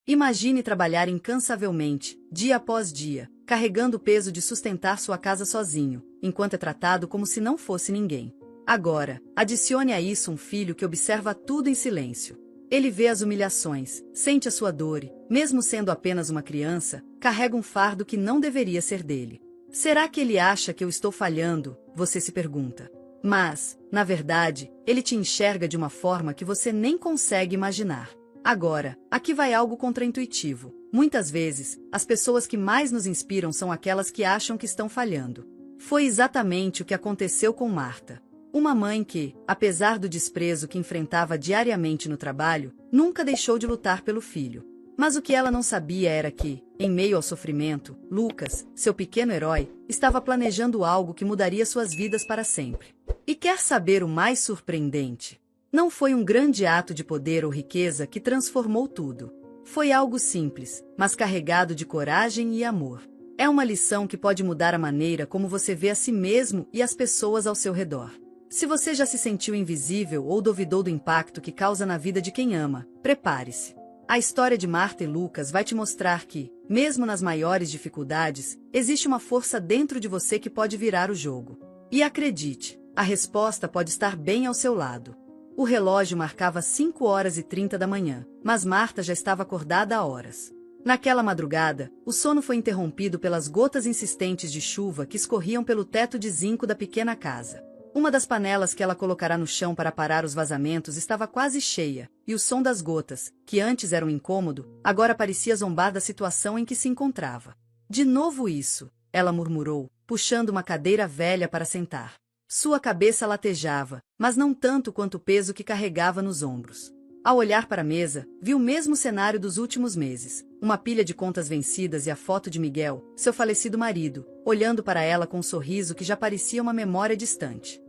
Imagine trabalhar incansavelmente, dia após dia, carregando o peso de sustentar sua casa sozinho, enquanto é tratado como se não fosse ninguém. Agora, adicione a isso um filho que observa tudo em silêncio. Ele vê as humilhações, sente a sua dor e, mesmo sendo apenas uma criança, carrega um fardo que não deveria ser dele. Será que ele acha que eu estou falhando? Você se pergunta. Mas, na verdade, ele te enxerga de uma forma que você nem consegue imaginar. Agora, aqui vai algo contraintuitivo. Muitas vezes, as pessoas que mais nos inspiram são aquelas que acham que estão falhando. Foi exatamente o que aconteceu com Marta. Uma mãe que, apesar do desprezo que enfrentava diariamente no trabalho, nunca deixou de lutar pelo filho. Mas o que ela não sabia era que, em meio ao sofrimento, Lucas, seu pequeno herói, estava planejando algo que mudaria suas vidas para sempre. E quer saber o mais surpreendente? Não foi um grande ato de poder ou riqueza que transformou tudo. Foi algo simples, mas carregado de coragem e amor. É uma lição que pode mudar a maneira como você vê a si mesmo e as pessoas ao seu redor. Se você já se sentiu invisível ou duvidou do impacto que causa na vida de quem ama, prepare-se. A história de Marta e Lucas vai te mostrar que, mesmo nas maiores dificuldades, existe uma força dentro de você que pode virar o jogo. E acredite, a resposta pode estar bem ao seu lado. O relógio marcava 5h30 da manhã, mas Marta já estava acordada há horas. Naquela madrugada, o sono foi interrompido pelas gotas insistentes de chuva que escorriam pelo teto de zinco da pequena casa. Uma das panelas que ela colocará no chão para parar os vazamentos estava quase cheia, e o som das gotas, que antes era um incômodo, agora parecia zombar da situação em que se encontrava. De novo isso, ela murmurou, puxando uma cadeira velha para sentar. Sua cabeça latejava, mas não tanto quanto o peso que carregava nos ombros. Ao olhar para a mesa, viu o mesmo cenário dos últimos meses, uma pilha de contas vencidas e a foto de Miguel, seu falecido marido, olhando para ela com um sorriso que já parecia uma memória distante.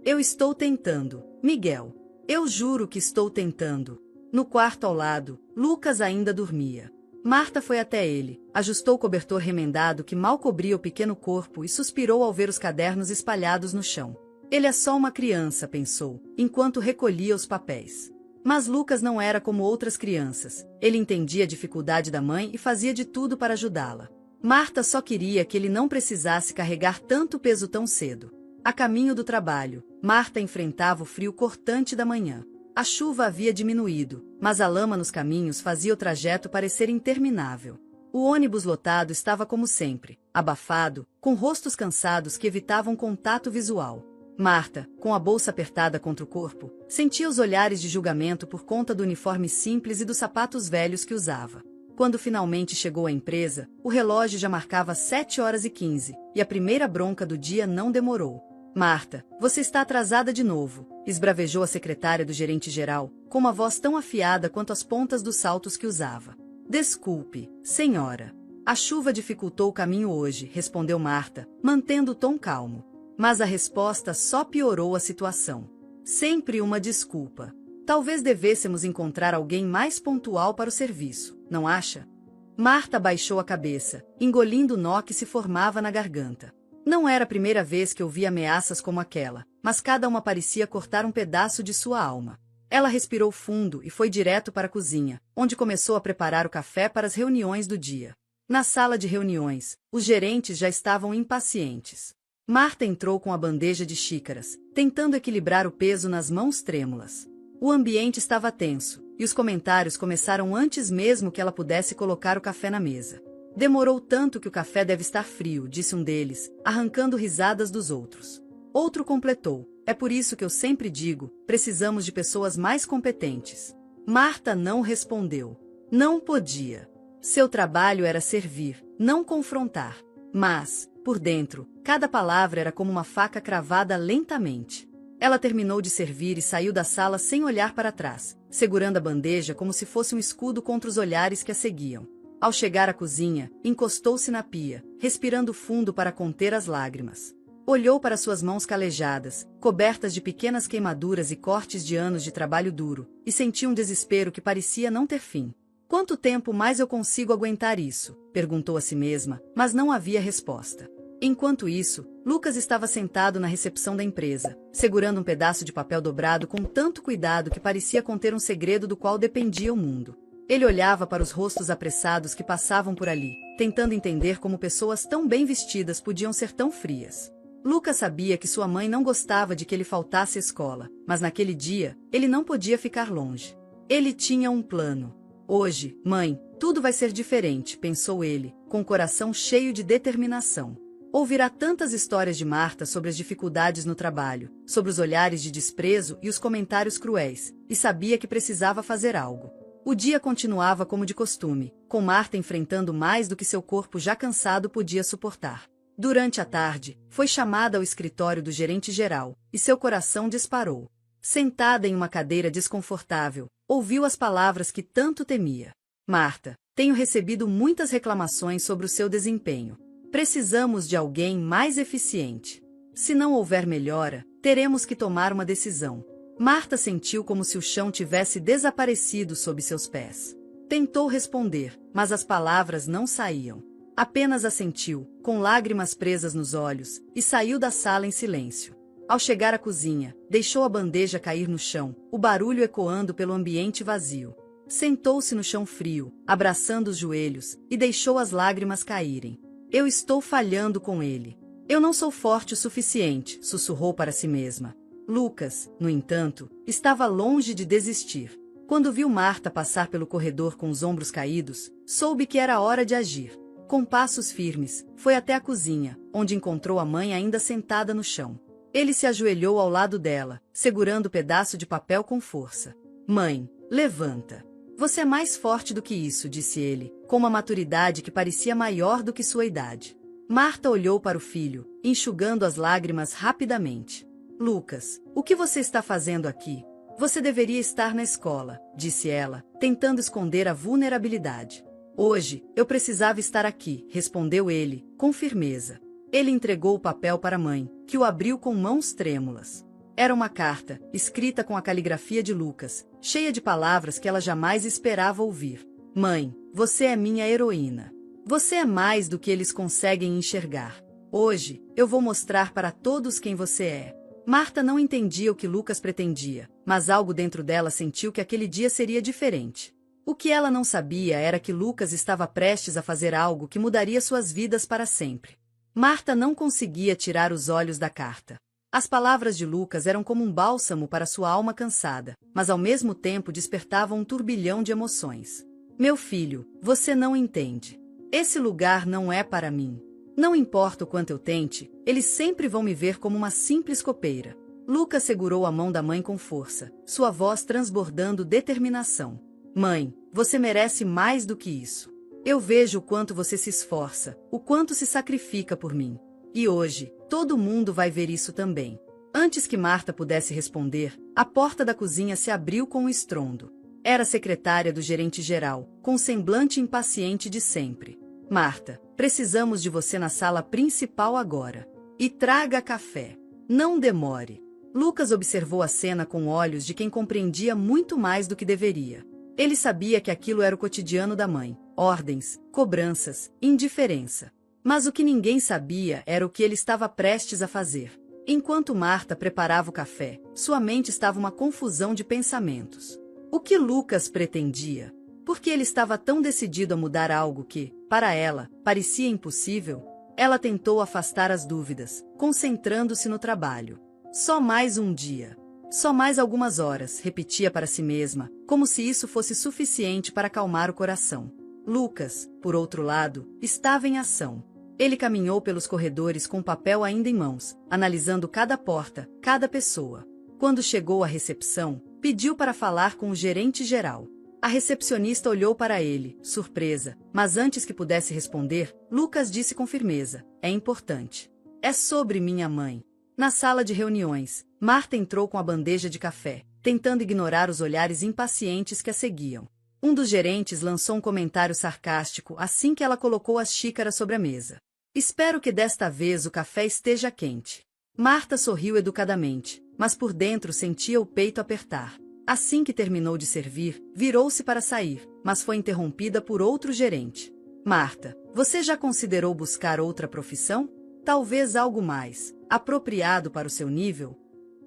Eu estou tentando, Miguel. Eu juro que estou tentando. No quarto ao lado, Lucas ainda dormia. Marta foi até ele, ajustou o cobertor remendado que mal cobria o pequeno corpo e suspirou ao ver os cadernos espalhados no chão. Ele é só uma criança, pensou, enquanto recolhia os papéis. Mas Lucas não era como outras crianças. Ele entendia a dificuldade da mãe e fazia de tudo para ajudá-la. Marta só queria que ele não precisasse carregar tanto peso tão cedo. A caminho do trabalho, Marta enfrentava o frio cortante da manhã. A chuva havia diminuído, mas a lama nos caminhos fazia o trajeto parecer interminável. O ônibus lotado estava como sempre, abafado, com rostos cansados que evitavam contato visual. Marta, com a bolsa apertada contra o corpo, sentia os olhares de julgamento por conta do uniforme simples e dos sapatos velhos que usava. Quando finalmente chegou à empresa, o relógio já marcava 7h15, e a primeira bronca do dia não demorou. Marta, você está atrasada de novo, esbravejou a secretária do gerente-geral, com uma voz tão afiada quanto as pontas dos saltos que usava. Desculpe, senhora. A chuva dificultou o caminho hoje, respondeu Marta, mantendo o tom calmo. Mas a resposta só piorou a situação. Sempre uma desculpa. Talvez devêssemos encontrar alguém mais pontual para o serviço, não acha? Marta baixou a cabeça, engolindo o nó que se formava na garganta. Não era a primeira vez que ouvia ameaças como aquela, mas cada uma parecia cortar um pedaço de sua alma. Ela respirou fundo e foi direto para a cozinha, onde começou a preparar o café para as reuniões do dia. Na sala de reuniões, os gerentes já estavam impacientes. Marta entrou com a bandeja de xícaras, tentando equilibrar o peso nas mãos trêmulas. O ambiente estava tenso, e os comentários começaram antes mesmo que ela pudesse colocar o café na mesa. Demorou tanto que o café deve estar frio, disse um deles, arrancando risadas dos outros. Outro completou, é por isso que eu sempre digo, precisamos de pessoas mais competentes. Marta não respondeu. Não podia. Seu trabalho era servir, não confrontar. Mas, por dentro, cada palavra era como uma faca cravada lentamente. Ela terminou de servir e saiu da sala sem olhar para trás, segurando a bandeja como se fosse um escudo contra os olhares que a seguiam. Ao chegar à cozinha, encostou-se na pia, respirando fundo para conter as lágrimas. Olhou para suas mãos calejadas, cobertas de pequenas queimaduras e cortes de anos de trabalho duro, e sentiu um desespero que parecia não ter fim. Quanto tempo mais eu consigo aguentar isso? Perguntou a si mesma, mas não havia resposta. Enquanto isso, Lucas estava sentado na recepção da empresa, segurando um pedaço de papel dobrado com tanto cuidado que parecia conter um segredo do qual dependia o mundo. Ele olhava para os rostos apressados que passavam por ali, tentando entender como pessoas tão bem vestidas podiam ser tão frias. Lucas sabia que sua mãe não gostava de que ele faltasse à escola, mas naquele dia, ele não podia ficar longe. Ele tinha um plano. Hoje, mãe, tudo vai ser diferente, pensou ele, com o coração cheio de determinação. Ouvirá tantas histórias de Marta sobre as dificuldades no trabalho, sobre os olhares de desprezo e os comentários cruéis, e sabia que precisava fazer algo. O dia continuava como de costume, com Marta enfrentando mais do que seu corpo já cansado podia suportar. Durante a tarde, foi chamada ao escritório do gerente-geral, e seu coração disparou. Sentada em uma cadeira desconfortável, ouviu as palavras que tanto temia. Marta, tenho recebido muitas reclamações sobre o seu desempenho. Precisamos de alguém mais eficiente. Se não houver melhora, teremos que tomar uma decisão. Marta sentiu como se o chão tivesse desaparecido sob seus pés. Tentou responder, mas as palavras não saíam. Apenas assentiu, com lágrimas presas nos olhos, e saiu da sala em silêncio. Ao chegar à cozinha, deixou a bandeja cair no chão, o barulho ecoando pelo ambiente vazio. Sentou-se no chão frio, abraçando os joelhos, e deixou as lágrimas caírem. Eu estou falhando com ele. Eu não sou forte o suficiente, sussurrou para si mesma. Lucas, no entanto, estava longe de desistir. Quando viu Marta passar pelo corredor com os ombros caídos, soube que era hora de agir. Com passos firmes, foi até a cozinha, onde encontrou a mãe ainda sentada no chão. Ele se ajoelhou ao lado dela, segurando o pedaço de papel com força. Mãe, levanta. Você é mais forte do que isso, disse ele, com uma maturidade que parecia maior do que sua idade. Marta olhou para o filho, enxugando as lágrimas rapidamente. Lucas, o que você está fazendo aqui? Você deveria estar na escola, disse ela, tentando esconder a vulnerabilidade. Hoje, eu precisava estar aqui, respondeu ele, com firmeza. Ele entregou o papel para a mãe, que o abriu com mãos trêmulas. Era uma carta, escrita com a caligrafia de Lucas, cheia de palavras que ela jamais esperava ouvir. Mãe, você é minha heroína. Você é mais do que eles conseguem enxergar. Hoje, eu vou mostrar para todos quem você é. Marta não entendia o que Lucas pretendia, mas algo dentro dela sentiu que aquele dia seria diferente. O que ela não sabia era que Lucas estava prestes a fazer algo que mudaria suas vidas para sempre. Marta não conseguia tirar os olhos da carta. As palavras de Lucas eram como um bálsamo para sua alma cansada, mas ao mesmo tempo despertavam um turbilhão de emoções. Meu filho, você não entende. Esse lugar não é para mim. Não importa o quanto eu tente, eles sempre vão me ver como uma simples copeira. Lucas segurou a mão da mãe com força, sua voz transbordando determinação. Mãe, você merece mais do que isso. Eu vejo o quanto você se esforça, o quanto se sacrifica por mim. E hoje, todo mundo vai ver isso também. Antes que Marta pudesse responder, a porta da cozinha se abriu com um estrondo. Era a secretária do gerente-geral, com o semblante impaciente de sempre. Marta, precisamos de você na sala principal agora. E traga café. Não demore. Lucas observou a cena com olhos de quem compreendia muito mais do que deveria. Ele sabia que aquilo era o cotidiano da mãe. Ordens, cobranças, indiferença. Mas o que ninguém sabia era o que ele estava prestes a fazer. Enquanto Marta preparava o café, sua mente estava uma confusão de pensamentos. O que Lucas pretendia? Por que ele estava tão decidido a mudar algo que, para ela, parecia impossível? Ela tentou afastar as dúvidas, concentrando-se no trabalho. Só mais um dia. Só mais algumas horas, repetia para si mesma, como se isso fosse suficiente para acalmar o coração. Lucas, por outro lado, estava em ação. Ele caminhou pelos corredores com o papel ainda em mãos, analisando cada porta, cada pessoa. Quando chegou à recepção, pediu para falar com o gerente-geral. A recepcionista olhou para ele, surpresa, mas antes que pudesse responder, Lucas disse com firmeza: é importante. É sobre minha mãe. Na sala de reuniões, Marta entrou com a bandeja de café, tentando ignorar os olhares impacientes que a seguiam. Um dos gerentes lançou um comentário sarcástico assim que ela colocou as xícaras sobre a mesa. Espero que desta vez o café esteja quente. Marta sorriu educadamente, mas por dentro sentia o peito apertar. Assim que terminou de servir, virou-se para sair, mas foi interrompida por outro gerente. Marta, você já considerou buscar outra profissão? Talvez algo mais apropriado para o seu nível?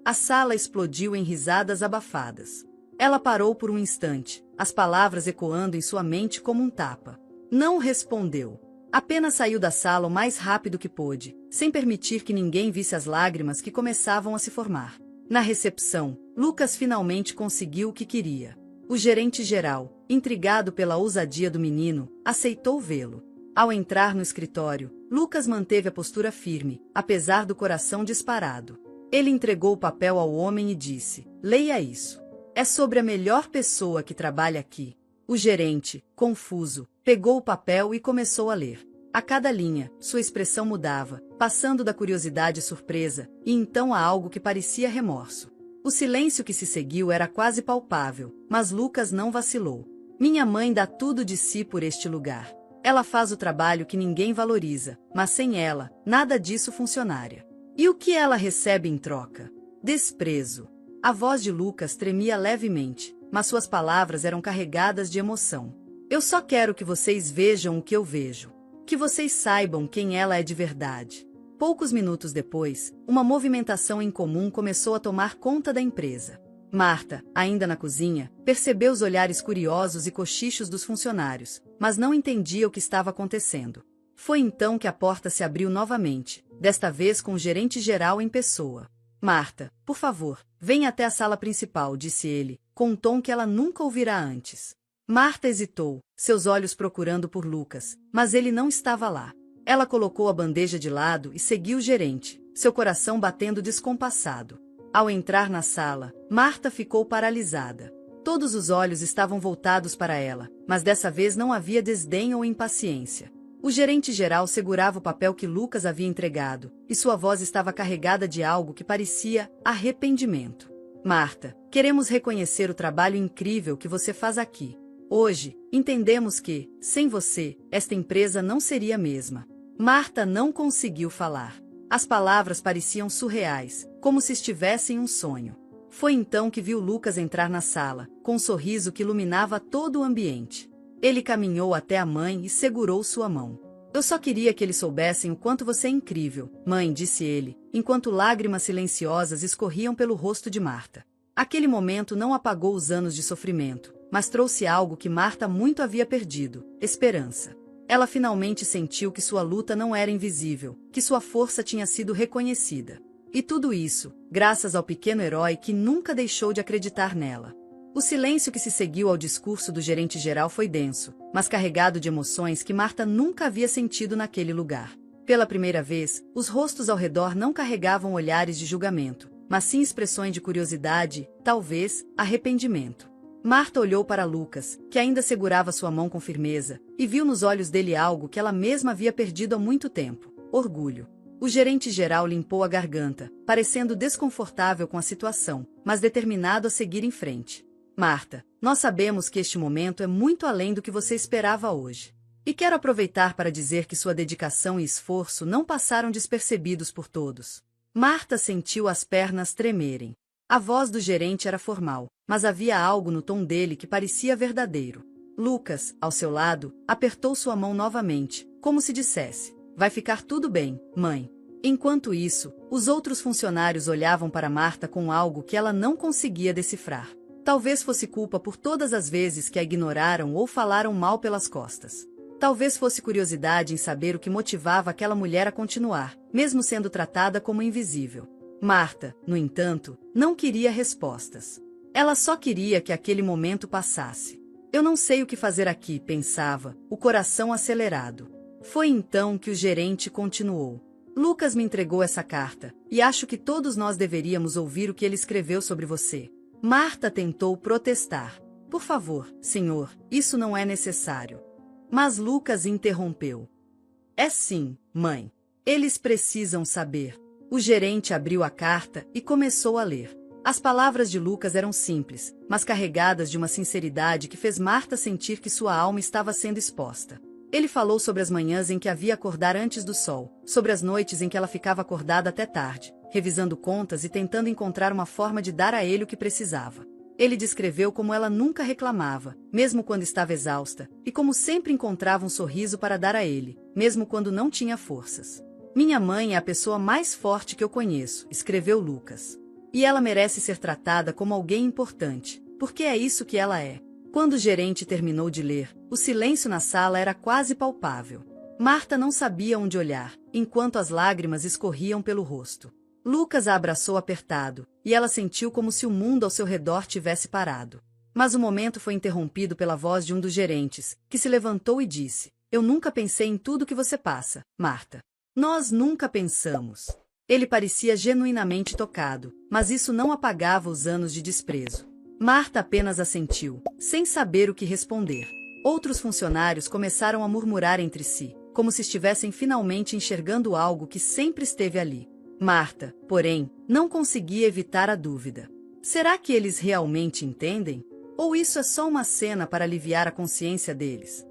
A sala explodiu em risadas abafadas. Ela parou por um instante, as palavras ecoando em sua mente como um tapa. Não respondeu. Apenas saiu da sala o mais rápido que pôde, sem permitir que ninguém visse as lágrimas que começavam a se formar. Na recepção, Lucas finalmente conseguiu o que queria. O gerente-geral, intrigado pela ousadia do menino, aceitou vê-lo. Ao entrar no escritório, Lucas manteve a postura firme, apesar do coração disparado. Ele entregou o papel ao homem e disse: "Leia isso. É sobre a melhor pessoa que trabalha aqui." O gerente, confuso, pegou o papel e começou a ler. A cada linha, sua expressão mudava, passando da curiosidade e surpresa, e então a algo que parecia remorso. O silêncio que se seguiu era quase palpável, mas Lucas não vacilou. "Minha mãe dá tudo de si por este lugar. Ela faz o trabalho que ninguém valoriza, mas sem ela, nada disso funcionaria. E o que ela recebe em troca? Desprezo." A voz de Lucas tremia levemente, mas suas palavras eram carregadas de emoção. "Eu só quero que vocês vejam o que eu vejo. Que vocês saibam quem ela é de verdade." Poucos minutos depois, uma movimentação incomum começou a tomar conta da empresa. Marta, ainda na cozinha, percebeu os olhares curiosos e cochichos dos funcionários, mas não entendia o que estava acontecendo. Foi então que a porta se abriu novamente, desta vez com o gerente-geral em pessoa. "Marta, por favor, venha até a sala principal", disse ele, com um tom que ela nunca ouvira antes. Marta hesitou, seus olhos procurando por Lucas, mas ele não estava lá. Ela colocou a bandeja de lado e seguiu o gerente, seu coração batendo descompassado. Ao entrar na sala, Marta ficou paralisada. Todos os olhos estavam voltados para ela, mas dessa vez não havia desdém ou impaciência. O gerente-geral segurava o papel que Lucas havia entregado, e sua voz estava carregada de algo que parecia arrependimento. "Marta, queremos reconhecer o trabalho incrível que você faz aqui. Hoje, entendemos que, sem você, esta empresa não seria a mesma." Marta não conseguiu falar. As palavras pareciam surreais, como se estivesse em um sonho. Foi então que viu Lucas entrar na sala, com um sorriso que iluminava todo o ambiente. Ele caminhou até a mãe e segurou sua mão. "Eu só queria que eles soubessem o quanto você é incrível, mãe", disse ele, enquanto lágrimas silenciosas escorriam pelo rosto de Marta. Aquele momento não apagou os anos de sofrimento, mas trouxe algo que Marta muito havia perdido: esperança. Ela finalmente sentiu que sua luta não era invisível, que sua força tinha sido reconhecida. E tudo isso, graças ao pequeno herói que nunca deixou de acreditar nela. O silêncio que se seguiu ao discurso do gerente-geral foi denso, mas carregado de emoções que Marta nunca havia sentido naquele lugar. Pela primeira vez, os rostos ao redor não carregavam olhares de julgamento, mas sim expressões de curiosidade, talvez, arrependimento. Marta olhou para Lucas, que ainda segurava sua mão com firmeza, e viu nos olhos dele algo que ela mesma havia perdido há muito tempo: orgulho. O gerente-geral limpou a garganta, parecendo desconfortável com a situação, mas determinado a seguir em frente. "Marta, nós sabemos que este momento é muito além do que você esperava hoje. E quero aproveitar para dizer que sua dedicação e esforço não passaram despercebidos por todos." Marta sentiu as pernas tremerem. A voz do gerente era formal, mas havia algo no tom dele que parecia verdadeiro. Lucas, ao seu lado, apertou sua mão novamente, como se dissesse: "Vai ficar tudo bem, mãe." Enquanto isso, os outros funcionários olhavam para Marta com algo que ela não conseguia decifrar. Talvez fosse culpa por todas as vezes que a ignoraram ou falaram mal pelas costas. Talvez fosse curiosidade em saber o que motivava aquela mulher a continuar, mesmo sendo tratada como invisível. Marta, no entanto, não queria respostas. Ela só queria que aquele momento passasse. "Eu não sei o que fazer aqui", pensava, o coração acelerado. Foi então que o gerente continuou: "Lucas me entregou essa carta, e acho que todos nós deveríamos ouvir o que ele escreveu sobre você." Marta tentou protestar: "Por favor, senhor, isso não é necessário." Mas Lucas interrompeu: "É sim, mãe. Eles precisam saber." O gerente abriu a carta e começou a ler. As palavras de Lucas eram simples, mas carregadas de uma sinceridade que fez Marta sentir que sua alma estava sendo exposta. Ele falou sobre as manhãs em que havia acordar antes do sol, sobre as noites em que ela ficava acordada até tarde, revisando contas e tentando encontrar uma forma de dar a ele o que precisava. Ele descreveu como ela nunca reclamava, mesmo quando estava exausta, e como sempre encontrava um sorriso para dar a ele, mesmo quando não tinha forças. "Minha mãe é a pessoa mais forte que eu conheço", escreveu Lucas. "E ela merece ser tratada como alguém importante, porque é isso que ela é." Quando o gerente terminou de ler, o silêncio na sala era quase palpável. Marta não sabia onde olhar, enquanto as lágrimas escorriam pelo rosto. Lucas a abraçou apertado, e ela sentiu como se o mundo ao seu redor tivesse parado. Mas o momento foi interrompido pela voz de um dos gerentes, que se levantou e disse: "Eu nunca pensei em tudo que você passa, Marta. Nós nunca pensamos." Ele parecia genuinamente tocado, mas isso não apagava os anos de desprezo. Marta apenas assentiu, sem saber o que responder. Outros funcionários começaram a murmurar entre si, como se estivessem finalmente enxergando algo que sempre esteve ali. Marta, porém, não conseguia evitar a dúvida. Será que eles realmente entendem? Ou isso é só uma cena para aliviar a consciência deles?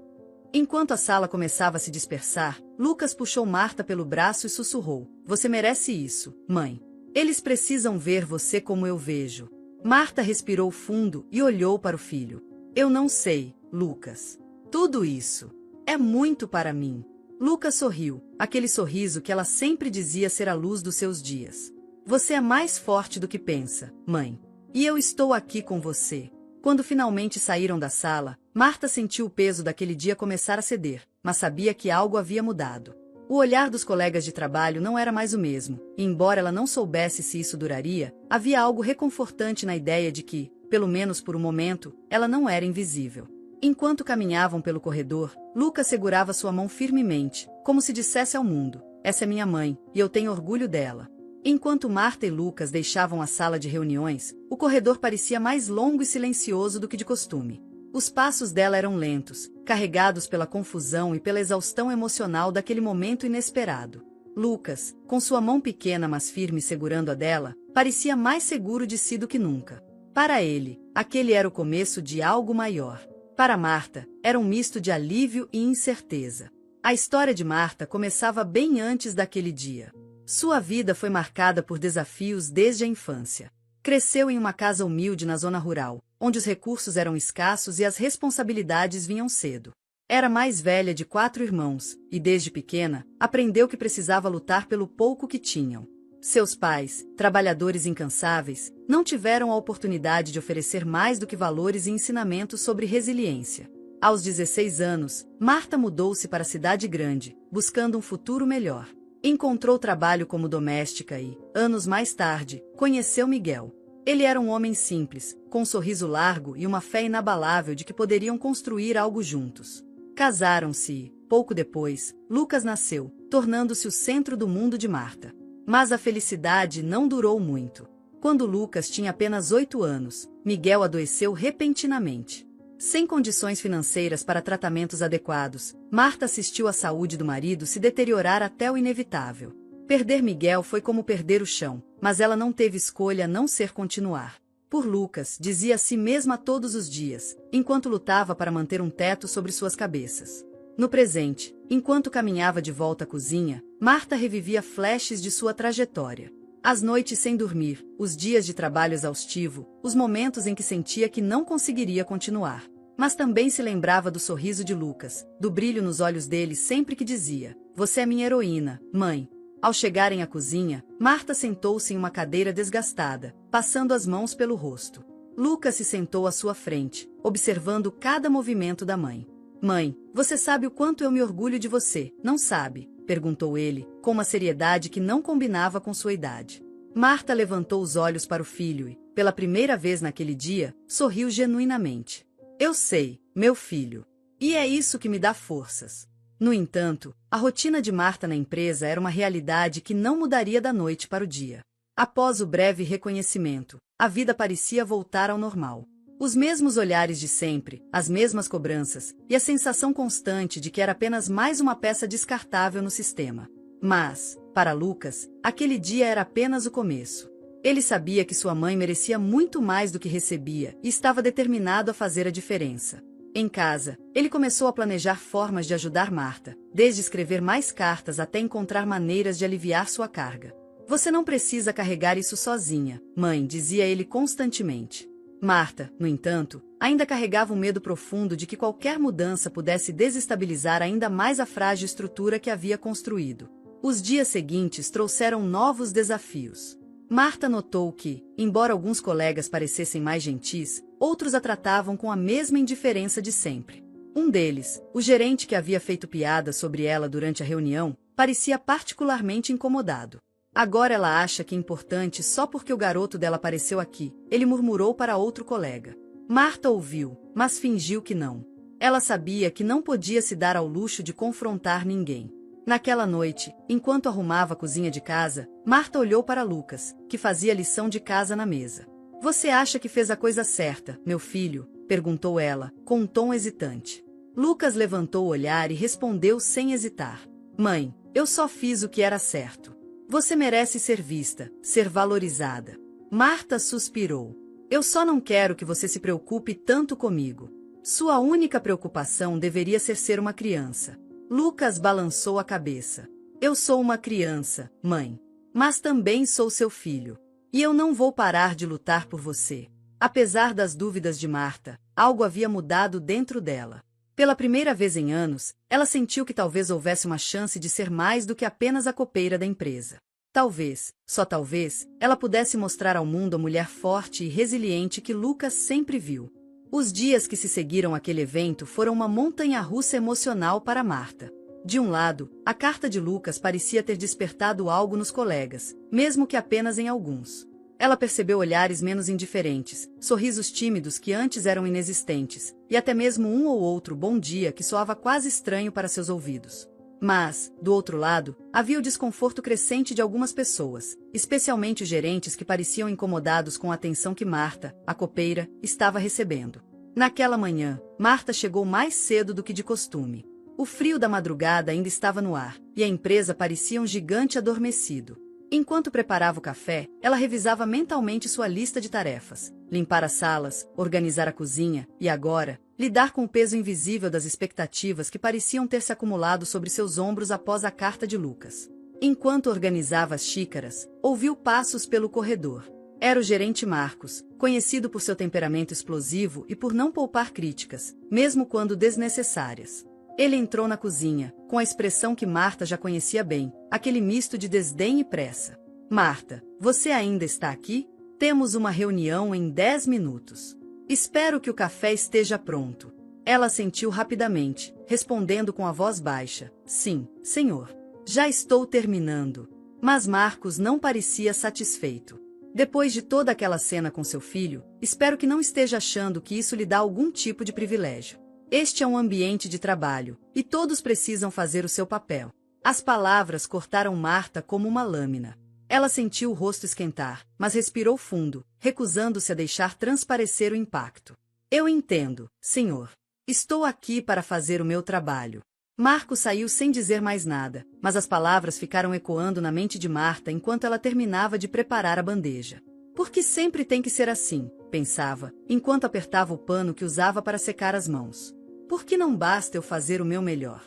Enquanto a sala começava a se dispersar, Lucas puxou Marta pelo braço e sussurrou: "Você merece isso, mãe. Eles precisam ver você como eu vejo." Marta respirou fundo e olhou para o filho. "Eu não sei, Lucas. Tudo isso é muito para mim." Lucas sorriu, aquele sorriso que ela sempre dizia ser a luz dos seus dias. "Você é mais forte do que pensa, mãe. E eu estou aqui com você." Quando finalmente saíram da sala, Marta sentiu o peso daquele dia começar a ceder, mas sabia que algo havia mudado. O olhar dos colegas de trabalho não era mais o mesmo, e embora ela não soubesse se isso duraria, havia algo reconfortante na ideia de que, pelo menos por um momento, ela não era invisível. Enquanto caminhavam pelo corredor, Lucas segurava sua mão firmemente, como se dissesse ao mundo: "Essa é minha mãe, e eu tenho orgulho dela." Enquanto Marta e Lucas deixavam a sala de reuniões, o corredor parecia mais longo e silencioso do que de costume. Os passos dela eram lentos, carregados pela confusão e pela exaustão emocional daquele momento inesperado. Lucas, com sua mão pequena mas firme segurando a dela, parecia mais seguro de si do que nunca. Para ele, aquele era o começo de algo maior. Para Marta, era um misto de alívio e incerteza. A história de Marta começava bem antes daquele dia. Sua vida foi marcada por desafios desde a infância. Cresceu em uma casa humilde na zona rural, onde os recursos eram escassos e as responsabilidades vinham cedo. Era a mais velha de 4 irmãos, e desde pequena, aprendeu que precisava lutar pelo pouco que tinham. Seus pais, trabalhadores incansáveis, não tiveram a oportunidade de oferecer mais do que valores e ensinamentos sobre resiliência. Aos 16 anos, Marta mudou-se para a cidade grande, buscando um futuro melhor. Encontrou trabalho como doméstica e, anos mais tarde, conheceu Miguel. Ele era um homem simples, com um sorriso largo e uma fé inabalável de que poderiam construir algo juntos. Casaram-se e, pouco depois, Lucas nasceu, tornando-se o centro do mundo de Marta. Mas a felicidade não durou muito. Quando Lucas tinha apenas 8 anos, Miguel adoeceu repentinamente. Sem condições financeiras para tratamentos adequados, Marta assistiu a saúde do marido se deteriorar até o inevitável. Perder Miguel foi como perder o chão, mas ela não teve escolha a não ser continuar. Por Lucas, dizia a si mesma todos os dias, enquanto lutava para manter um teto sobre suas cabeças. No presente, enquanto caminhava de volta à cozinha, Marta revivia flashes de sua trajetória. As noites sem dormir, os dias de trabalho exaustivo, os momentos em que sentia que não conseguiria continuar. Mas também se lembrava do sorriso de Lucas, do brilho nos olhos dele sempre que dizia: "Você é minha heroína, mãe." Ao chegarem à cozinha, Marta sentou-se em uma cadeira desgastada, passando as mãos pelo rosto. Lucas se sentou à sua frente, observando cada movimento da mãe. "Mãe, você sabe o quanto eu me orgulho de você, não sabe?" perguntou ele, com uma seriedade que não combinava com sua idade. Marta levantou os olhos para o filho e, pela primeira vez naquele dia, sorriu genuinamente. "Eu sei, meu filho. E é isso que me dá forças." No entanto, a rotina de Marta na empresa era uma realidade que não mudaria da noite para o dia. Após o breve reconhecimento, a vida parecia voltar ao normal. Os mesmos olhares de sempre, as mesmas cobranças, e a sensação constante de que era apenas mais uma peça descartável no sistema. Mas, para Lucas, aquele dia era apenas o começo. Ele sabia que sua mãe merecia muito mais do que recebia e estava determinado a fazer a diferença. Em casa, ele começou a planejar formas de ajudar Marta, desde escrever mais cartas até encontrar maneiras de aliviar sua carga. "Você não precisa carregar isso sozinha, mãe", dizia ele constantemente. Marta, no entanto, ainda carregava um medo profundo de que qualquer mudança pudesse desestabilizar ainda mais a frágil estrutura que havia construído. Os dias seguintes trouxeram novos desafios. Marta notou que, embora alguns colegas parecessem mais gentis, outros a tratavam com a mesma indiferença de sempre. Um deles, o gerente que havia feito piadas sobre ela durante a reunião, parecia particularmente incomodado. Agora ela acha que é importante só porque o garoto dela apareceu aqui, ele murmurou para outro colega. Marta ouviu, mas fingiu que não. Ela sabia que não podia se dar ao luxo de confrontar ninguém. Naquela noite, enquanto arrumava a cozinha de casa, Marta olhou para Lucas, que fazia lição de casa na mesa. Você acha que fez a coisa certa, meu filho? Perguntou ela, com um tom hesitante. Lucas levantou o olhar e respondeu sem hesitar. Mãe, eu só fiz o que era certo. Você merece ser vista, ser valorizada. Marta suspirou. Eu só não quero que você se preocupe tanto comigo. Sua única preocupação deveria ser uma criança. Lucas balançou a cabeça. Eu sou uma criança, mãe. Mas também sou seu filho. E eu não vou parar de lutar por você. Apesar das dúvidas de Marta, algo havia mudado dentro dela. Pela primeira vez em anos, ela sentiu que talvez houvesse uma chance de ser mais do que apenas a copeira da empresa. Talvez, só talvez, ela pudesse mostrar ao mundo a mulher forte e resiliente que Lucas sempre viu. Os dias que se seguiram àquele evento foram uma montanha-russa emocional para Marta. De um lado, a carta de Lucas parecia ter despertado algo nos colegas, mesmo que apenas em alguns. Ela percebeu olhares menos indiferentes, sorrisos tímidos que antes eram inexistentes, e até mesmo um ou outro bom dia que soava quase estranho para seus ouvidos. Mas, do outro lado, havia o desconforto crescente de algumas pessoas, especialmente os gerentes que pareciam incomodados com a atenção que Marta, a copeira, estava recebendo. Naquela manhã, Marta chegou mais cedo do que de costume. O frio da madrugada ainda estava no ar, e a empresa parecia um gigante adormecido. Enquanto preparava o café, ela revisava mentalmente sua lista de tarefas. Limpar as salas, organizar a cozinha, e agora, lidar com o peso invisível das expectativas que pareciam ter se acumulado sobre seus ombros após a carta de Lucas. Enquanto organizava as xícaras, ouviu passos pelo corredor. Era o gerente Marcos, conhecido por seu temperamento explosivo e por não poupar críticas, mesmo quando desnecessárias. Ele entrou na cozinha, com a expressão que Marta já conhecia bem, aquele misto de desdém e pressa. Marta, você ainda está aqui? Temos uma reunião em 10 minutos. Espero que o café esteja pronto. Ela assentiu rapidamente, respondendo com a voz baixa. Sim, senhor. Já estou terminando. Mas Marcos não parecia satisfeito. Depois de toda aquela cena com seu filho, espero que não esteja achando que isso lhe dá algum tipo de privilégio. Este é um ambiente de trabalho, e todos precisam fazer o seu papel. As palavras cortaram Marta como uma lâmina. Ela sentiu o rosto esquentar, mas respirou fundo, recusando-se a deixar transparecer o impacto. Eu entendo, senhor. Estou aqui para fazer o meu trabalho. Marco saiu sem dizer mais nada, mas as palavras ficaram ecoando na mente de Marta enquanto ela terminava de preparar a bandeja. Por que sempre tem que ser assim? Pensava, enquanto apertava o pano que usava para secar as mãos. Por que não basta eu fazer o meu melhor?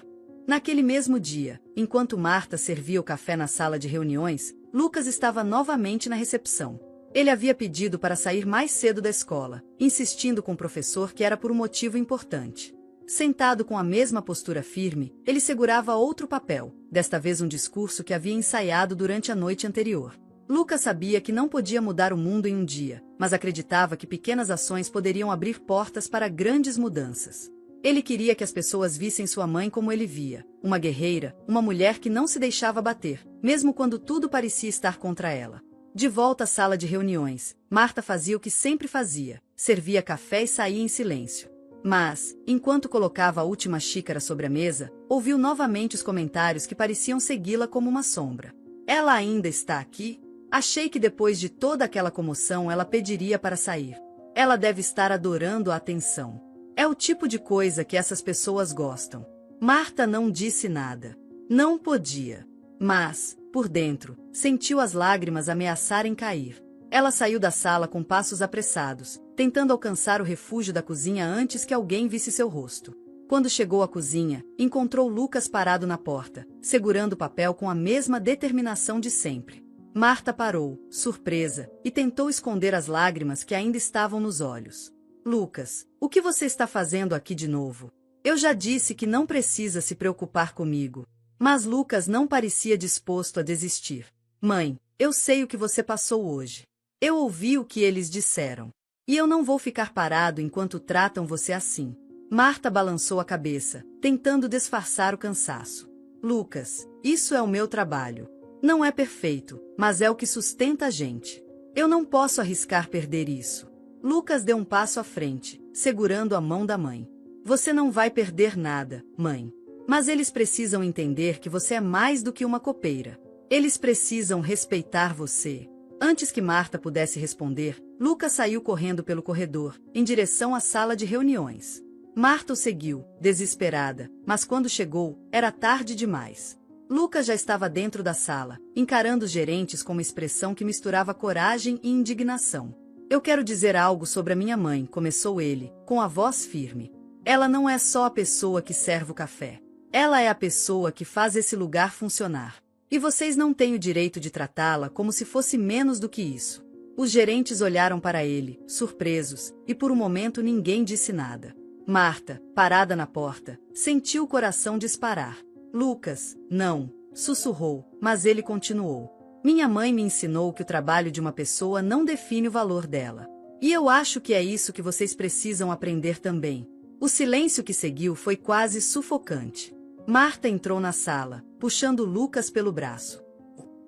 Naquele mesmo dia, enquanto Marta servia o café na sala de reuniões, Lucas estava novamente na recepção. Ele havia pedido para sair mais cedo da escola, insistindo com o professor que era por um motivo importante. Sentado com a mesma postura firme, ele segurava outro papel, desta vez um discurso que havia ensaiado durante a noite anterior. Lucas sabia que não podia mudar o mundo em um dia, mas acreditava que pequenas ações poderiam abrir portas para grandes mudanças. Ele queria que as pessoas vissem sua mãe como ele via, uma guerreira, uma mulher que não se deixava bater, mesmo quando tudo parecia estar contra ela. De volta à sala de reuniões, Marta fazia o que sempre fazia, servia café e saía em silêncio. Mas, enquanto colocava a última xícara sobre a mesa, ouviu novamente os comentários que pareciam segui-la como uma sombra. Ela ainda está aqui? Achei que depois de toda aquela comoção ela pediria para sair. Ela deve estar adorando a atenção. É o tipo de coisa que essas pessoas gostam. Marta não disse nada. Não podia. Mas, por dentro, sentiu as lágrimas ameaçarem cair. Ela saiu da sala com passos apressados, tentando alcançar o refúgio da cozinha antes que alguém visse seu rosto. Quando chegou à cozinha, encontrou Lucas parado na porta, segurando o papel com a mesma determinação de sempre. Marta parou, surpresa, e tentou esconder as lágrimas que ainda estavam nos olhos. Lucas, o que você está fazendo aqui de novo? Eu já disse que não precisa se preocupar comigo. Mas Lucas não parecia disposto a desistir. Mãe, Eu sei o que você passou hoje. Eu ouvi o que eles disseram. E eu não vou ficar parado enquanto tratam você assim. Marta balançou a cabeça, tentando disfarçar o cansaço. Lucas, isso é o meu trabalho. Não é perfeito, mas é o que sustenta a gente. Eu não posso arriscar perder isso. Lucas deu um passo à frente, segurando a mão da mãe. Você não vai perder nada, mãe. Mas eles precisam entender que você é mais do que uma copeira. Eles precisam respeitar você. Antes que Marta pudesse responder, Lucas saiu correndo pelo corredor, em direção à sala de reuniões. Marta o seguiu, desesperada, mas quando chegou, era tarde demais. Lucas já estava dentro da sala, encarando os gerentes com uma expressão que misturava coragem e indignação. Eu quero dizer algo sobre a minha mãe, começou ele, com a voz firme. Ela não é só a pessoa que serve o café. Ela é a pessoa que faz esse lugar funcionar. E vocês não têm o direito de tratá-la como se fosse menos do que isso. Os gerentes olharam para ele, surpresos, e por um momento ninguém disse nada. Marta, parada na porta, sentiu o coração disparar. Lucas, não, sussurrou, mas ele continuou. Minha mãe me ensinou que o trabalho de uma pessoa não define o valor dela. E eu acho que é isso que vocês precisam aprender também. O silêncio que seguiu foi quase sufocante. Marta entrou na sala, puxando Lucas pelo braço.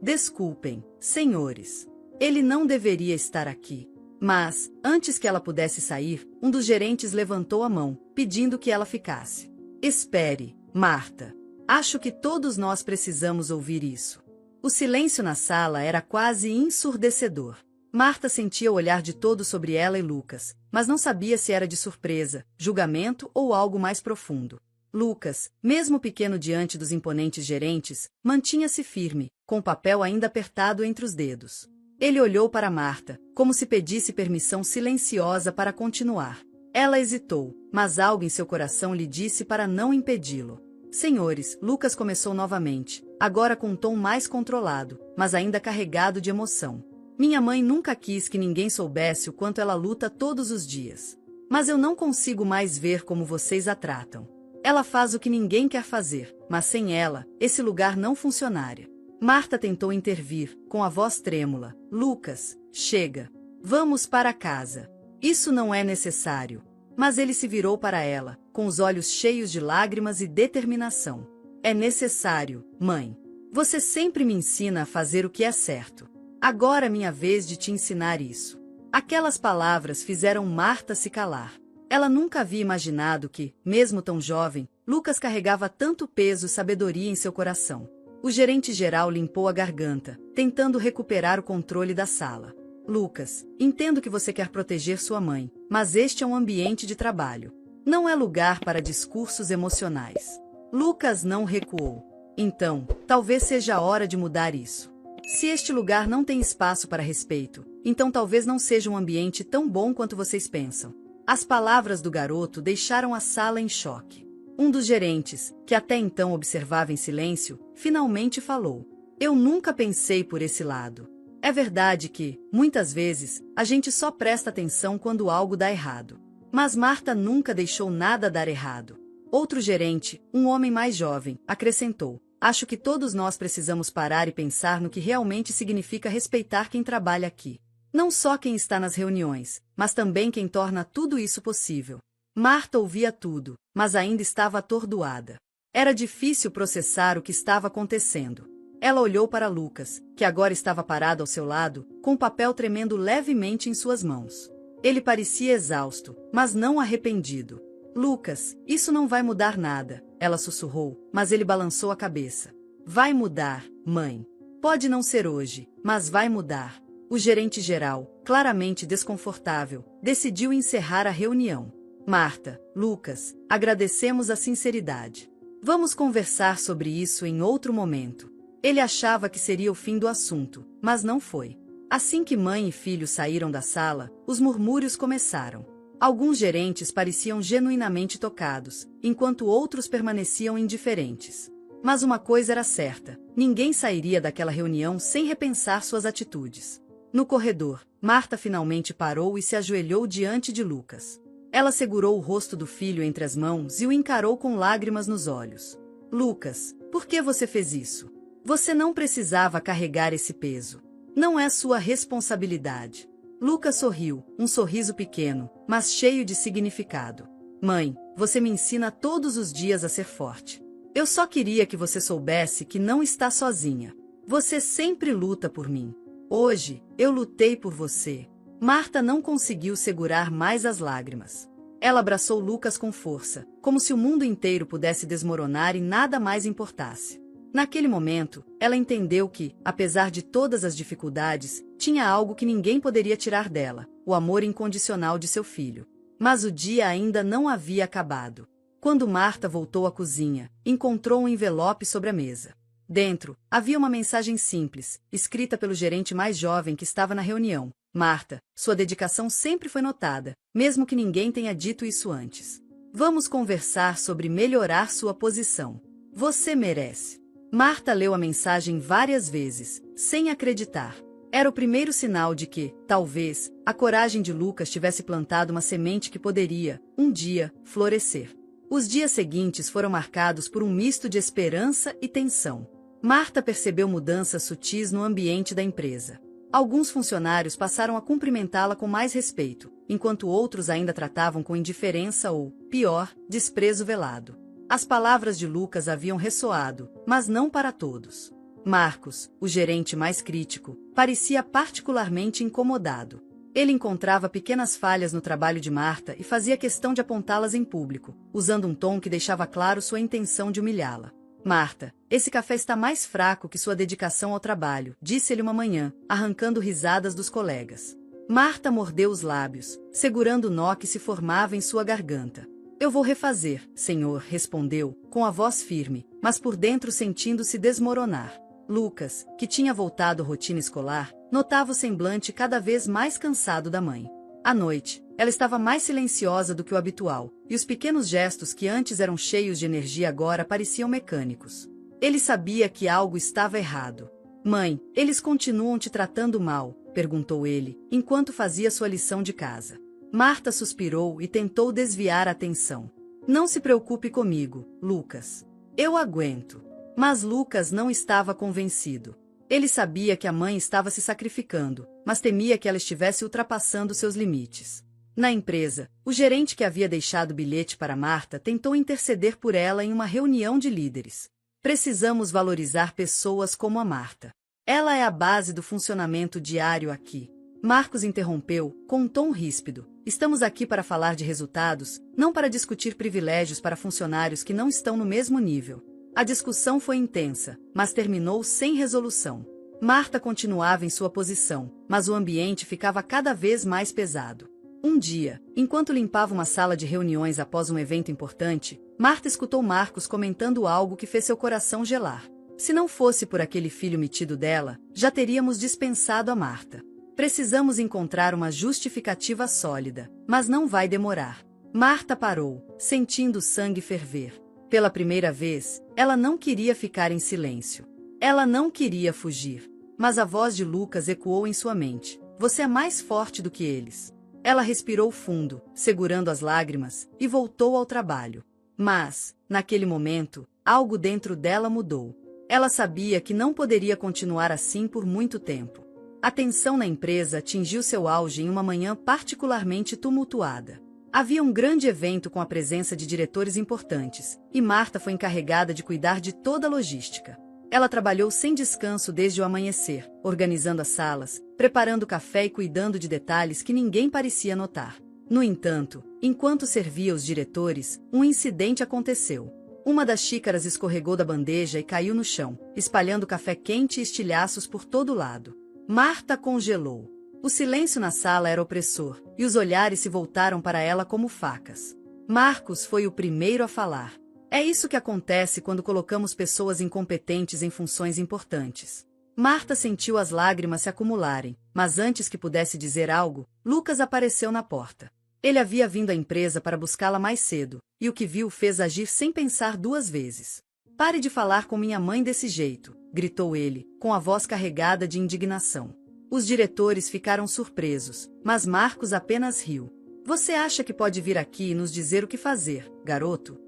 Desculpem, senhores. Ele não deveria estar aqui. Mas, antes que ela pudesse sair, um dos gerentes levantou a mão, pedindo que ela ficasse. Espere, Marta. Acho que todos nós precisamos ouvir isso. O silêncio na sala era quase ensurdecedor. Marta sentia o olhar de todos sobre ela e Lucas, mas não sabia se era de surpresa, julgamento ou algo mais profundo. Lucas, mesmo pequeno diante dos imponentes gerentes, mantinha-se firme, com o papel ainda apertado entre os dedos. Ele olhou para Marta, como se pedisse permissão silenciosa para continuar. Ela hesitou, mas algo em seu coração lhe disse para não impedi-lo. Senhores, Lucas começou novamente, agora com um tom mais controlado, mas ainda carregado de emoção. Minha mãe nunca quis que ninguém soubesse o quanto ela luta todos os dias. Mas eu não consigo mais ver como vocês a tratam. Ela faz o que ninguém quer fazer, mas sem ela, esse lugar não funcionaria. Marta tentou intervir, com a voz trêmula. Lucas, chega. Vamos para casa. Isso não é necessário. Mas ele se virou para ela, com os olhos cheios de lágrimas e determinação. É necessário, mãe. Você sempre me ensina a fazer o que é certo. Agora é minha vez de te ensinar isso. Aquelas palavras fizeram Marta se calar. Ela nunca havia imaginado que, mesmo tão jovem, Lucas carregava tanto peso e sabedoria em seu coração. O gerente geral limpou a garganta, tentando recuperar o controle da sala. Lucas, entendo que você quer proteger sua mãe, mas este é um ambiente de trabalho. Não é lugar para discursos emocionais. Lucas não recuou. Então, talvez seja a hora de mudar isso. Se este lugar não tem espaço para respeito, então talvez não seja um ambiente tão bom quanto vocês pensam. As palavras do garoto deixaram a sala em choque. Um dos gerentes, que até então observava em silêncio, finalmente falou. Eu nunca pensei por esse lado. É verdade que, muitas vezes, a gente só presta atenção quando algo dá errado. Mas Marta nunca deixou nada dar errado. Outro gerente, um homem mais jovem, acrescentou. Acho que todos nós precisamos parar e pensar no que realmente significa respeitar quem trabalha aqui. Não só quem está nas reuniões, mas também quem torna tudo isso possível. Marta ouvia tudo, mas ainda estava atordoada. Era difícil processar o que estava acontecendo. Ela olhou para Lucas, que agora estava parado ao seu lado, com o papel tremendo levemente em suas mãos. Ele parecia exausto, mas não arrependido. Lucas, isso não vai mudar nada, ela sussurrou, mas ele balançou a cabeça. Vai mudar, mãe. Pode não ser hoje, mas vai mudar. O gerente geral, claramente desconfortável, decidiu encerrar a reunião. Marta, Lucas, agradecemos a sinceridade. Vamos conversar sobre isso em outro momento. Ele achava que seria o fim do assunto, mas não foi. Assim que mãe e filho saíram da sala, os murmúrios começaram. Alguns gerentes pareciam genuinamente tocados, enquanto outros permaneciam indiferentes. Mas uma coisa era certa, ninguém sairia daquela reunião sem repensar suas atitudes. No corredor, Marta finalmente parou e se ajoelhou diante de Lucas. Ela segurou o rosto do filho entre as mãos e o encarou com lágrimas nos olhos. Lucas, por que você fez isso? Você não precisava carregar esse peso. Não é sua responsabilidade. Lucas sorriu, um sorriso pequeno, mas cheio de significado. Mãe, você me ensina todos os dias a ser forte. Eu só queria que você soubesse que não está sozinha. Você sempre luta por mim. Hoje, eu lutei por você. Marta não conseguiu segurar mais as lágrimas. Ela abraçou Lucas com força, como se o mundo inteiro pudesse desmoronar e nada mais importasse. Naquele momento, ela entendeu que, apesar de todas as dificuldades, tinha algo que ninguém poderia tirar dela, o amor incondicional de seu filho. Mas o dia ainda não havia acabado. Quando Marta voltou à cozinha, encontrou um envelope sobre a mesa. Dentro, havia uma mensagem simples, escrita pelo gerente mais jovem que estava na reunião. Marta, sua dedicação sempre foi notada, mesmo que ninguém tenha dito isso antes. Vamos conversar sobre melhorar sua posição. Você merece. Marta leu a mensagem várias vezes, sem acreditar. Era o primeiro sinal de que, talvez, a coragem de Lucas tivesse plantado uma semente que poderia, um dia, florescer. Os dias seguintes foram marcados por um misto de esperança e tensão. Marta percebeu mudanças sutis no ambiente da empresa. Alguns funcionários passaram a cumprimentá-la com mais respeito, enquanto outros ainda tratavam com indiferença ou, pior, desprezo velado. As palavras de Lucas haviam ressoado, mas não para todos. Marcos, o gerente mais crítico, parecia particularmente incomodado. Ele encontrava pequenas falhas no trabalho de Marta e fazia questão de apontá-las em público, usando um tom que deixava claro sua intenção de humilhá-la. Marta, esse café está mais fraco que sua dedicação ao trabalho, disse-ele uma manhã, arrancando risadas dos colegas. Marta mordeu os lábios, segurando o nó que se formava em sua garganta. Eu vou refazer, senhor, respondeu, com a voz firme, mas por dentro sentindo-se desmoronar. Lucas, que tinha voltado à rotina escolar, notava o semblante cada vez mais cansado da mãe. À noite, ela estava mais silenciosa do que o habitual, e os pequenos gestos que antes eram cheios de energia agora pareciam mecânicos. Ele sabia que algo estava errado. Mãe, eles continuam te tratando mal? Perguntou ele, enquanto fazia sua lição de casa. Marta suspirou e tentou desviar a atenção. Não se preocupe comigo, Lucas. Eu aguento. Mas Lucas não estava convencido. Ele sabia que a mãe estava se sacrificando, mas temia que ela estivesse ultrapassando seus limites. Na empresa, o gerente que havia deixado o bilhete para Marta tentou interceder por ela em uma reunião de líderes. Precisamos valorizar pessoas como a Marta. Ela é a base do funcionamento diário aqui. Marcos interrompeu, com um tom ríspido. Estamos aqui para falar de resultados, não para discutir privilégios para funcionários que não estão no mesmo nível. A discussão foi intensa, mas terminou sem resolução. Marta continuava em sua posição, mas o ambiente ficava cada vez mais pesado. Um dia, enquanto limpava uma sala de reuniões após um evento importante, Marta escutou Marcos comentando algo que fez seu coração gelar. Se não fosse por aquele filho metido dela, já teríamos dispensado a Marta. Precisamos encontrar uma justificativa sólida, mas não vai demorar. Marta parou, sentindo o sangue ferver. Pela primeira vez, ela não queria ficar em silêncio. Ela não queria fugir. Mas a voz de Lucas ecoou em sua mente. Você é mais forte do que eles. Ela respirou fundo, segurando as lágrimas, e voltou ao trabalho. Mas, naquele momento, algo dentro dela mudou. Ela sabia que não poderia continuar assim por muito tempo. A tensão na empresa atingiu seu auge em uma manhã particularmente tumultuada. Havia um grande evento com a presença de diretores importantes, e Marta foi encarregada de cuidar de toda a logística. Ela trabalhou sem descanso desde o amanhecer, organizando as salas, preparando café e cuidando de detalhes que ninguém parecia notar. No entanto, enquanto servia os diretores, um incidente aconteceu. Uma das xícaras escorregou da bandeja e caiu no chão, espalhando café quente e estilhaços por todo lado. Marta congelou. O silêncio na sala era opressor, e os olhares se voltaram para ela como facas. Marcos foi o primeiro a falar. É isso que acontece quando colocamos pessoas incompetentes em funções importantes. Marta sentiu as lágrimas se acumularem, mas antes que pudesse dizer algo, Lucas apareceu na porta. Ele havia vindo à empresa para buscá-la mais cedo, e o que viu o fez agir sem pensar duas vezes. Pare de falar com minha mãe desse jeito, gritou ele, com a voz carregada de indignação. Os diretores ficaram surpresos, mas Marcos apenas riu. Você acha que pode vir aqui e nos dizer o que fazer, garoto?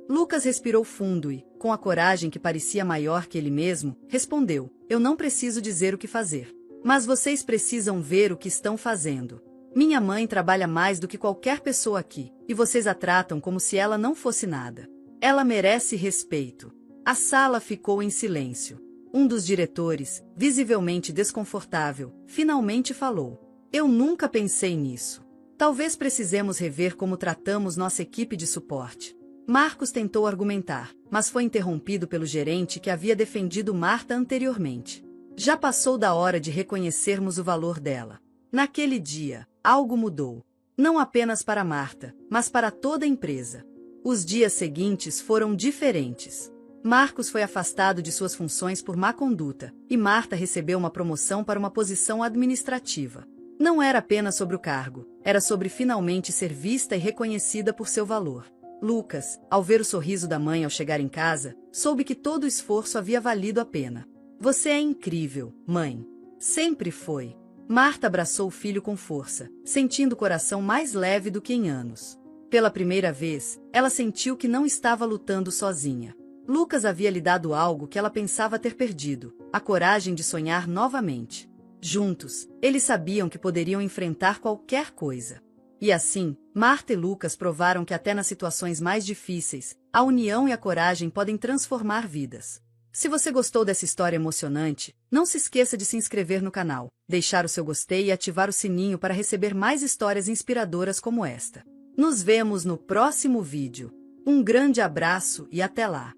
Lucas respirou fundo e, com a coragem que parecia maior que ele mesmo, respondeu, eu não preciso dizer o que fazer. Mas vocês precisam ver o que estão fazendo. Minha mãe trabalha mais do que qualquer pessoa aqui, e vocês a tratam como se ela não fosse nada. Ela merece respeito. A sala ficou em silêncio. Um dos diretores, visivelmente desconfortável, finalmente falou. Eu nunca pensei nisso. Talvez precisemos rever como tratamos nossa equipe de suporte. Marcos tentou argumentar, mas foi interrompido pelo gerente que havia defendido Marta anteriormente. Já passou da hora de reconhecermos o valor dela. Naquele dia, algo mudou. Não apenas para Marta, mas para toda a empresa. Os dias seguintes foram diferentes. Marcos foi afastado de suas funções por má conduta, e Marta recebeu uma promoção para uma posição administrativa. Não era apenas sobre o cargo, era sobre finalmente ser vista e reconhecida por seu valor. Lucas, ao ver o sorriso da mãe ao chegar em casa, soube que todo o esforço havia valido a pena. Você é incrível, mãe. Sempre foi. Marta abraçou o filho com força, sentindo o coração mais leve do que em anos. Pela primeira vez, ela sentiu que não estava lutando sozinha. Lucas havia lhe dado algo que ela pensava ter perdido, a coragem de sonhar novamente. Juntos, eles sabiam que poderiam enfrentar qualquer coisa. E assim, Marta e Lucas provaram que até nas situações mais difíceis, a união e a coragem podem transformar vidas. Se você gostou dessa história emocionante, não se esqueça de se inscrever no canal, deixar o seu gostei e ativar o sininho para receber mais histórias inspiradoras como esta. Nos vemos no próximo vídeo. Um grande abraço e até lá!